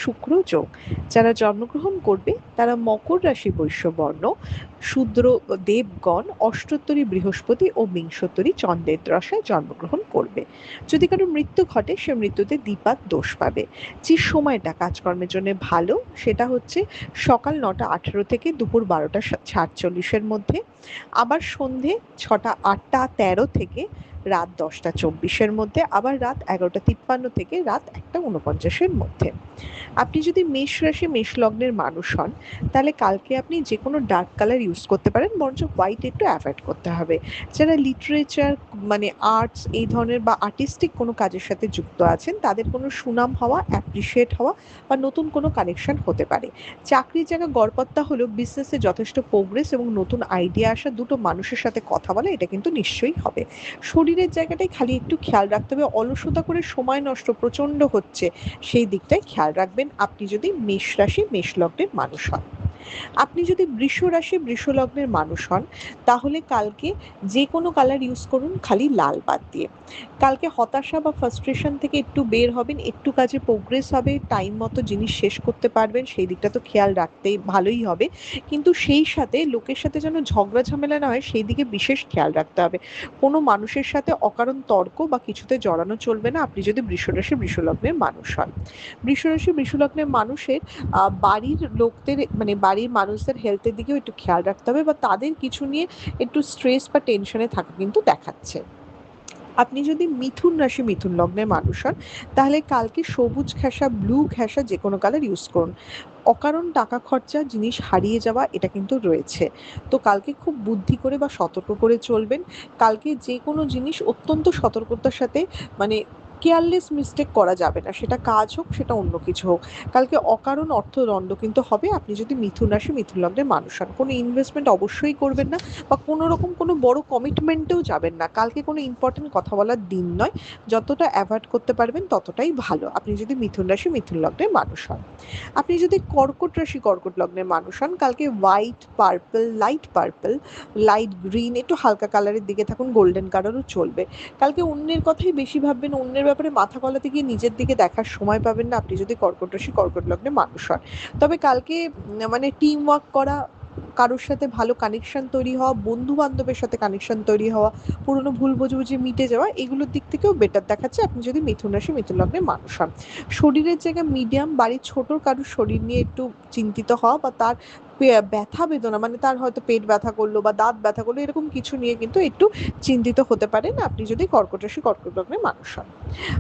শুক্র যোগ। যারা জন্মগ্রহণ করবে তারা মকর রাশি বৈশ্যবর্ণ, শূদ্র দেবগণ অষ্টোত্তরী বৃহস্পতি ও বিংশোত্তরী চন্দ্রের দশায় জন্মগ্রহণ করবে। যদি কারো মৃত্যু ঘটে সে মৃত্যুতে দ্বিপাদ দোষ পাবে। যে সময়টা কাজকর্মের জন্য ভালো সেটা হচ্ছে সকাল ৯টা ১৮ থেকে দুপুর ১২টা ৪৭-এর মধ্যে, আবার সন্ধে ৬টা ৮টা ১৩ থেকে রাত ১০টা ২৪-এর মধ্যে, আবার রাত ১১টা ৫৩ থেকে রাত ১টা ৪৯-এর মধ্যে। আপনি যদি মেষ রাশি মেষ লগ্নের মানুষ হন তাহলে কালকে আপনি যে কোনো ডার্ক কালার ইউজ করতে পারেন, বরঞ্চ হোয়াইট একটু অ্যাভয়েড করতে হবে। যারা লিটারেচার মানে আর্টস এই ধরনের বা আর্টিস্টিক কোনো কাজের সাথে যুক্ত আছেন তাদের কোনো সুনাম হওয়া, অ্যাপ্রিসিয়েট হওয়া বা নতুন কোনো কানেকশন হতে পারে। চাকরির জায়গা গড়পত্তা হলেও বিজনেসে যথেষ্ট প্রোগ্রেস এবং নতুন আইডিয়া আসা, দুটো মানুষের সাথে কথা বলা, এটা কিন্তু নিশ্চয়ই হবে। শরীরের জায়গাটাই খালি একটু খেয়াল রাখতে হবে, অলসতা করে সময় নষ্ট প্রচণ্ড হচ্ছে, সেই দিকটায় খেয়াল রাখবেন আপনি যদি মেষ রাশি মেষ লগ্নের মানুষ হন। আপনি যদি বৃষ রাশি বৃষ লগ্নের মানুষ হন তাহলে কালকে যে কোনো কালার ইউজ করুন, খালি লাল বাদ দিয়ে। কালকে হতাশা বা ফ্রাস্ট্রেশন থেকে একটু বের হবেন, একটু কাজে প্রোগ্রেস হবে, টাইম মতো জিনিস শেষ করতে পারবেন, সেই দিকটা তো খেয়াল রাখতেই ভালোই হবে। কিন্তু সেই সাথে লোকের সাথে যেন ঝগড়া ঝামেলা না হয় সেই দিকে বিশেষ খেয়াল রাখতে হবে। কোনো মানুষের সাথে অকারণ তর্ক বা কিছুতে জড়ানো চলবে না আপনি যদি বৃষ রাশি বৃষ লগ্নের মানুষ হন। বৃষ রাশি বৃষ লগ্নের মানুষের বাড়ির লোকদের মানে বাড়ির মানুষদের হেলথের দিকেও একটু খেয়াল রাখতে হবে, বা তাদের কিছু নিয়ে একটু স্ট্রেস বা টেনশনে থাকা কিন্তু দেখাচ্ছে। আপনি যদি মিথুন রাশি মিথুন লগ্নের মানুষ হন তাহলে কালকে সবুজ ঘেঁষা ব্লু ঘেঁষা যে কোনো কালার ইউজ করুন। অকারণ টাকা খরচা, জিনিস হারিয়ে যাওয়া, এটা কিন্তু রয়েছে। তো কালকে খুব বুদ্ধি করে বা সতর্ক করে চলবেন। কালকে যে কোনো জিনিস অত্যন্ত সতর্কতার সাথে মানে কেয়ারলেস মিস্টেক করা যাবে না, সেটা কাজ হোক সেটা অন্য কিছু হোক। কালকে অকারণ অর্থদণ্ড কিন্তু হবে আপনি যদি মিথুন রাশি মিথুন লগ্নের মানুষ হন। কোনো ইনভেস্টমেন্ট অবশ্যই করবেন না বা কোনো রকম কোনো বড় কমিটমেন্টেও যাবেন না। কালকে কোনো ইম্পর্টেন্ট কথা বলার দিন নয়, যতটা অ্যাভয়েড করতে পারবেন ততটাই ভালো আপনি যদি মিথুন রাশি মিথুন লগ্নের মানুষ হন। আপনি যদি কর্কট রাশি কর্কট লগ্নের মানুষ হন কালকে হোয়াইট পার্পল লাইট গ্রিন একটু হালকা কালারের দিকে থাকুন, গোল্ডেন কালারও চলবে। কালকে অন্যের কথাই বেশি ভাববেন, অন্যের ব্যাপারে মাথা গলাতে গিয়ে নিজের দিকে দেখার সময় পাবেন না আপনি যদি কর্কট রাশি কর্কট লগ্নের মানুষ হন। তবে কালকে মানে টিম ওয়ার্ক করা, কারোর সাথে ভালো কানেকশন তৈরি হওয়া, বন্ধু বান্ধবের সাথে কানেকশন তৈরি হওয়া, পুরনো ভুল বোঝাবুঝি মিটে যাওয়া, এগুলোর দিক থেকেও বেটার দেখাচ্ছে আপনি যদি মিথুন রাশি মিথুন লগ্নের মানুষ হন। শরীরের জায়গায় মিডিয়াম, বাড়ির ছোট কারোর শরীর নিয়ে একটু চিন্তিত হওয়া বা তার ব্যথা বেদনা মানে তার হয়তো পেট ব্যথা করলো বা দাঁত ব্যথা করলো এরকম কিছু নিয়ে কিন্তু একটু চিন্তিত হতে পারেন আপনি যদি কর্কট রাশি কর্কট লগ্নের মানুষ হন।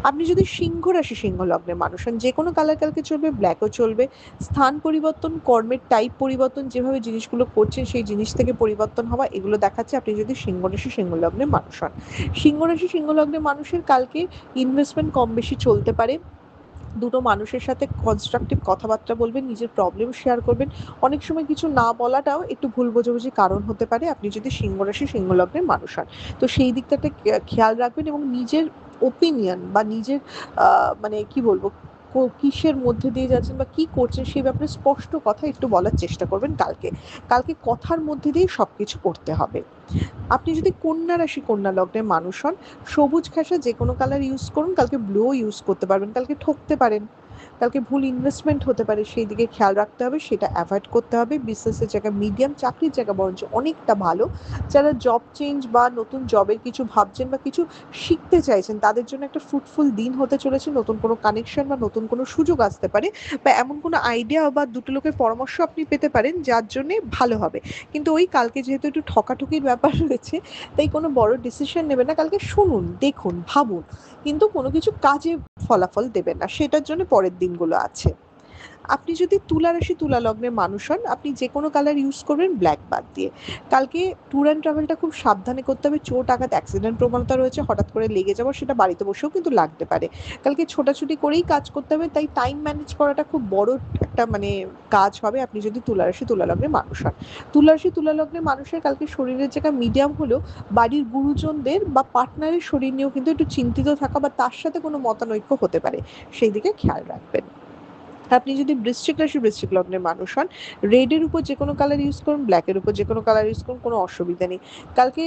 আপনি যদি সিংহ রাশি সিংহ লগ্নের মানুষ হন যে কোনো কালার কালকে চলবে, ব্ল্যাকও চলবে। স্থান পরিবর্তন, কর্মের টাইপ পরিবর্তন, যেভাবে জিনিসগুলো করছেন সেই জিনিস থেকে পরিবর্তন হওয়া, এগুলো দেখাচ্ছে আপনি যদি সিংহ রাশি সিংহ লগ্নের মানুষ হন। সিংহ রাশি সিংহ লগ্নের মানুষের কালকে ইনভেস্টমেন্ট কম বেশি চলতে পারে। দুটো মানুষের সাথে কনস্ট্রাকটিভ কথাবার্তা বলবেন, নিজের প্রবলেম শেয়ার করবেন। অনেক সময় কিছু না বলাটাও একটু ভুল বোঝাবুঝি কারণ হতে পারে আপনি যদি সিংহ রাশি সিংহ লগ্নের মানুষ হন। তো সেই দিকটাতে খেয়াল রাখবেন এবং নিজের ওপিনিয়ন বা নিজের মানে কি বলবো কিসের মধ্যে দিয়ে যাচ্ছেন বা কি করছেন সেই ব্যাপারে স্পষ্ট কথা একটু বলার চেষ্টা করবেন কালকে। কালকে কথার মধ্যে দিয়ে সবকিছু করতে হবে। আপনি যদি কন্যা রাশি কন্যা লগ্নের মানুষ হন সবুজ ঘেঁষা যে কোনো কালার ইউজ করুন, কালকে ব্লুও ইউজ করতে পারবেন, কালকে ঠকতে পারেন, কালকে ভুল ইনভেস্টমেন্ট হতে পারে, সেই দিকে খেয়াল রাখতে হবে, সেটা অ্যাভয়েড করতে হবে। বিজনেসের জায়গা মিডিয়াম, চাকরির জায়গা বরঞ্চ অনেকটা ভালো। যারা জব চেঞ্জ বা নতুন জবের কিছু ভাবছেন বা কিছু শিখতে চাইছেন তাদের জন্য একটা ফ্রুটফুল দিন হতে চলেছে, নতুন কোনো কানেকশন বা নতুন কোনো সুযোগ আসতে পারে বা এমন কোনো আইডিয়া বা দুটো লোকের পরামর্শ আপনি পেতে পারেন যার জন্যে ভালো হবে। কিন্তু ওই কালকে যেহেতু একটু ঠকাঠকির ব্যাপার রয়েছে তাই কোনো বড় ডিসিশন নেবেন না, কালকে শুনুন দেখুন ভাবুন, কিন্তু কোনো কিছু কাজে ফলাফল দেবেন না, সেটার জন্য পরের দিনগুলো আছে। আপনি যদি তুলা রাশি তুলা লগ্নের মানুষ হন আপনি যে কোনো কালার ইউজ করবেন ব্ল্যাক বাদ দিয়ে। কালকে ট্যুর অ্যান্ড ট্রাভেলটা খুব সাবধানে করতে হবে, চোট আঘাত অ্যাক্সিডেন্ট প্রবণতা রয়েছে, হঠাৎ করে লেগে যাওয়া, সেটা বাড়িতে বসেও কিন্তু লাগতে পারে। কালকে ছোটাছুটি করেই কাজ করতে হবে, তাই টাইম ম্যানেজ করাটা খুব বড় একটা মানে কাজ হবে আপনি যদি তুলা রাশি তুলা লগ্নের মানুষ হন। তুলা রাশি তুলা লগ্নের মানুষের কালকে শরীরের জায়গা মিডিয়াম হলেও বাড়ির গুরুজনদের বা পার্টনারের শরীর নিয়েও কিন্তু একটু চিন্তিত থাকা বা তার সাথে কোনো মতানৈক্য হতে পারে, সেই দিকে খেয়াল রাখবেন। আপনি যদি বৃশ্চিক রাশি বৃশ্চিক লগ্নের মানুষ হন, রেড এর উপর যে কোনো কালার ইউজ করুন, ব্ল্যাক এর উপর যে কোনো কালার ইউজ করুন, কোনো অসুবিধা নেই। কালকে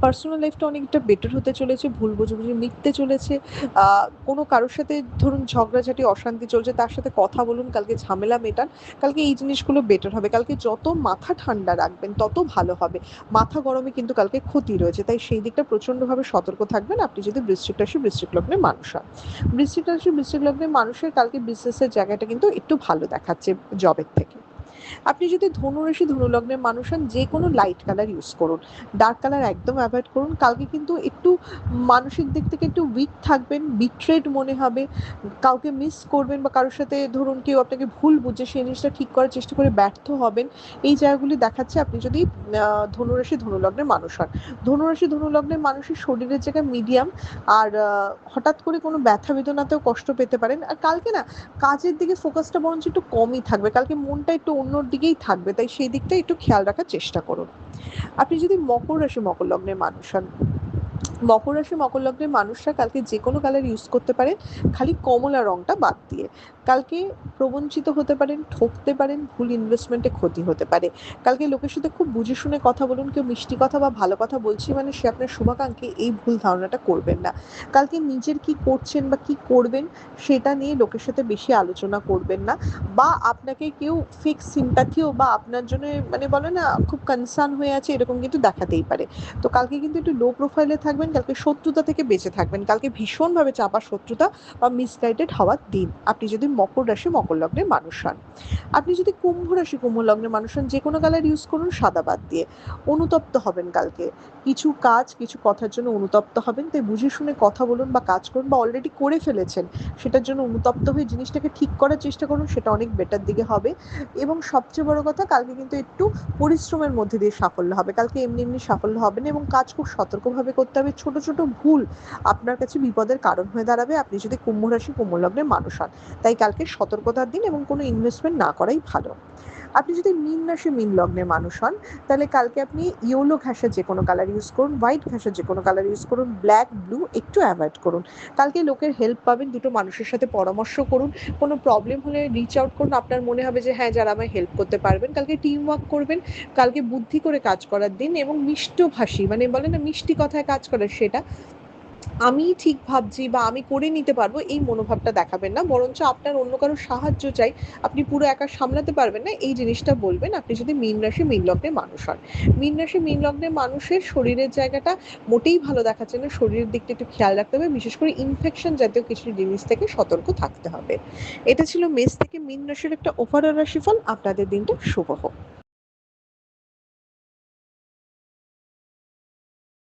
পার্সোনাল লাইফটা অনেকটা বেটার হতে চলেছে, ভুল বোঝাবুঝি মিটতে চলেছে। কোনো কারোর সাথে ধরুন ঝগড়াঝাটি অশান্তি চলছে, তার সাথে কথা বলুন, কালকে ঝামেলা মেটান। কালকে এই জিনিসগুলো বেটার হবে। কালকে যত মাথা ঠান্ডা রাখবেন তত ভালো হবে। মাথা গরমে কিন্তু কালকে ক্ষতি রয়েছে, তাই সেই দিকটা প্রচণ্ডভাবে সতর্ক থাকবেন আপনি যদি বৃশ্চিক রাশি বৃশ্চিক লগ্নের মানুষ হন। বৃশ্চিক রাশি বৃশ্চিক লগ্নের মানুষের কালকে বিজনেসের জায়গাটা কিন্তু একটু ভালো দেখাচ্ছে জবের থেকে। আপনি যদি ধনুরাশি ধনু লগ্নের মানুষ হন, যে কোনো লাইট কালার ইউজ করুন, ডার্ক কালার একদম অ্যাভয়েড করুন। কালকে কিন্তু একটু মানসিক দিক থেকে একটু উইক থাকবেন, বিট্রেড মনে হবে, কাউকে মিস করবেন বা কারোর সাথে ধরুন কেউ আপনাকে ভুল বুঝে সেই জিনিসটা ঠিক করার চেষ্টা করে ব্যর্থ হবেন। এই জায়গাগুলি দেখাচ্ছে আপনি যদি ধনুরাশি ধনু লগ্নের মানুষ হন। ধনুরাশি ধনু লগ্নের মানুষের শরীরের জায়গায় মিডিয়াম, আর হঠাৎ করে কোনো ব্যথা বেদনাতেও কষ্ট পেতে পারেন। আর কালকে না কাজের দিকে ফোকাসটা বরঞ্চ একটু কমই থাকবে, কালকে মনটা একটু অন্যর দিকেই থাকবে, তাই সেই দিকটা একটু খেয়াল রাখার চেষ্টা করুন। আপনি যদি মকর রাশি মকর লগ্নের মানুষ হন, মকর রাশি মকর লগ্নের মানুষরা কালকে যে কোনো কালার ইউজ করতে পারেন, খালি কমলা রংটা বাদ দিয়ে। কালকে প্রবঞ্চিত হতে পারেন, ঠকতে পারেন, ভুল ইনভেস্টমেন্টে ক্ষতি হতে পারে। কালকে লোকের সাথে খুব বুঝে শুনে কথা বলুন, কেউ মিষ্টি কথা বা ভালো কথা বলছি মানে সে আপনার শুভাকাঙ্ক্ষী, এই ভুল ধারণাটা করবেন না। কালকে নিজের কি করছেন বা কি করবেন সেটা নিয়ে লোকের সাথে বেশি আলোচনা করবেন না, বা আপনাকে কেউ ফেক সিম্প্যাথিও বা আপনার জন্য মানে বলে না খুব কনসার্ন হয়ে আছে এরকম কিন্তু দেখাতেই পারে। তো কালকে কিন্তু একটু লো প্রোফাইলে থাকবেন, কালকে শত্রুতা থেকে বেঁচে থাকবেন। কালকে ভীষণভাবে চাপা শত্রুতা বা মিসগাইডেড হওয়ার দিন আপনি যদি মকর রাশি মকর লগ্নের মানুষ হন। আপনি যদি কুম্ভ রাশি কুম্ভ লগ্নের মানুষ হন, যে কোনো কালার ইউজ করুন সাদা বাদ দিয়ে। অনুতপ্ত হবেন কালকে, কিছু কাজ কিছু কথার জন্য অনুতপ্ত হবেন, তাই বুঝে শুনে কথা বলুন বা কাজ করুন, বা অলরেডি করে ফেলেছেন সেটার জন্য অনুতপ্ত হয়ে জিনিসটাকে ঠিক করার চেষ্টা করুন, সেটা অনেক বেটার দিকে হবে। এবং সবচেয়ে বড় কথা, কালকে কিন্তু একটু পরিশ্রমের মধ্যে দিয়ে সাফল্য হবে। কালকে এমনি এমনি সাফল্য হবে না, এবং কাজ খুব সতর্কভাবে করতে হবে। ছোট ছোট ভুল আপনার কাছে বিপদের কারণ হয়ে দাঁড়াবে আপনি যদি কুম্ভ রাশি কুম্ভ লগ্নের মানুষ হন। তাই কালকে সতর্কতার দিন এবং কোনো ইনভেস্টমেন্ট না করাই ভালো। আপনি যদি মীন রাশি মীন লগ্নের মানুষ হন, তাহলে কালকে আপনি ইয়েলো ঘাসের যে কোনো কালার ইউজ করুন, হোয়াইট ঘাসের যে কোনো কালার ইউজ করুন, ব্ল্যাক ব্লু একটু অ্যাভয়েড করুন। কালকে লোকের হেল্প পাবেন, দুটো মানুষের সাথে পরামর্শ করুন, কোনো প্রবলেম হলে রিচ আউট করুন, আপনার মনে হবে যে হ্যাঁ যারা আমায় হেল্প করতে পারবেন। কালকে টিম ওয়ার্ক করবেন, কালকে বুদ্ধি করে কাজ করার দিন, এবং মিষ্টভাষী মানে বলে না মিষ্টি কথায় কাজ করে, সেটা আমি ঠিক ভাবছি বা আমি করে নিতে পারবো এই মনোভাবটা দেখাবেন না, বরঞ্চ আপনার অন্য কারো সাহায্য চাই, আপনি পুরো একা সামলাতে পারবেন না এই জিনিসটা বলবেন আপনি যদি মীন রাশি মীন লগ্নের মানুষ হন। মীন রাশি মীন লগ্নের মানুষের শরীরের জায়গাটা মোটেই ভালো দেখাচ্ছে না, শরীরের দিকটা একটু খেয়াল রাখতে হবে, বিশেষ করে ইনফেকশন জাতীয় কিছু জিনিস থেকে সতর্ক থাকতে হবে। এটা ছিল মেষ থেকে মীন রাশির একটা ওভারঅল রাশিফল। আপনাদের দিনটা শুভ হোক।